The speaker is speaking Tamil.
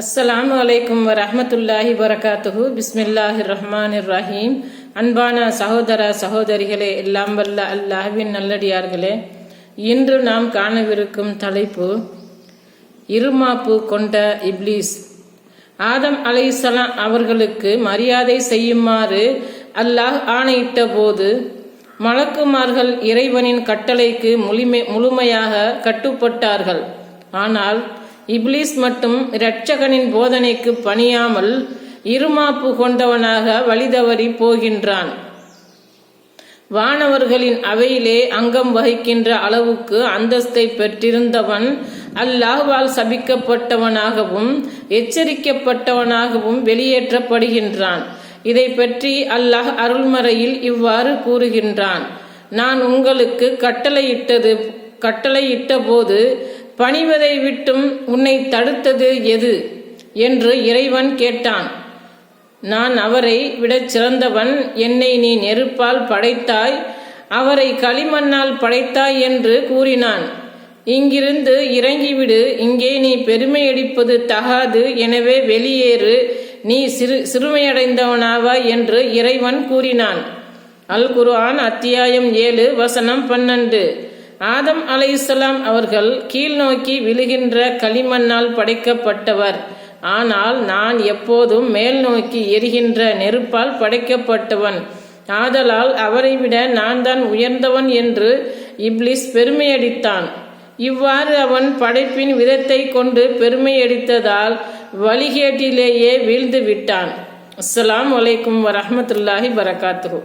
அஸ்ஸலாமு அலைக்கும் வரஹ்மத்துல்லாஹி வரகாத்துஹு. பிஸ்மில்லாஹிர் ரஹ்மானிர் ரஹீம். அன்பான சகோதர சகோதரிகளே, எல்லாம் வல்ல அல்லாஹ்வின் நல்லடியார்களே, இன்று நாம் காணவிருக்கும் தலைப்பு இருமாப்பு கொண்ட இப்லீஸ். ஆதம் அலைஹிஸ்ஸலாம் அவர்களுக்கு மரியாதை செய்யுமாறு அல்லாஹ் ஆணையிட்ட போது மலக்குமார்கள் இறைவனின் கட்டளைக்கு முழுமையாக கட்டுப்பட்டார்கள். ஆனால் இப்லீஸ் மட்டும் இரட்சகனின் போதனைக்கு பணியாமல் இருமாப்பு கொண்டவனாக வழிதவறி போகின்றான். வானவர்களின் அவையிலே அங்கம் வகிக்கின்ற அளவுக்கு அந்தஸ்தை பெற்றிருந்தவன் அல்லாஹ்வால் சபிக்கப்பட்டவனாகவும் எச்சரிக்கப்பட்டவனாகவும் வெளியேற்றப்படுகின்றான். இதை பற்றி அல்லாஹ் அருள்மறையில் இவ்வாறு கூறுகின்றான்: நான் உங்களுக்கு கட்டளையிட்ட போது பணிவதை விட்டும் உன்னை தடுத்தது எது என்று இறைவன் கேட்டான். நான் அவரை விடச் சிறந்தவன். என்னை நீ நெருப்பால் படைத்தாய், அவரை களிமண்ணால் படைத்தாய் என்று கூறினான். இங்கிருந்து இறங்கிவிடு, இங்கே நீ பெருமையடிப்பது தகாது, எனவே வெளியேறு, நீ சிறுமையடைந்தவனாவாய் என்று இறைவன் கூறினான். அல் குர்ஆன் அத்தியாயம் 7 வசனம் 12. ஆதம் அலைஹிஸ்ஸலாம் அவர்கள் கீழ் நோக்கி விழுகின்ற களிமண்ணால் படைக்கப்பட்டவர். ஆனால் நான் எப்போதும் மேல் நோக்கி எரிகின்ற நெருப்பால் படைக்கப்பட்டவன். ஆதலால் அவரை விட நான் தான் உயர்ந்தவன் என்று இப்லீஸ் பெருமையடித்தான். இவ்வாறு அவன் படைப்பின் விதத்தை கொண்டு பெருமையடித்ததால் வழிகேட்டிலேயே வீழ்ந்து விட்டான். அஸ்ஸலாமு அலைக்கும் வரஹ்மத்துல்லாஹி வரகாத்துஹு.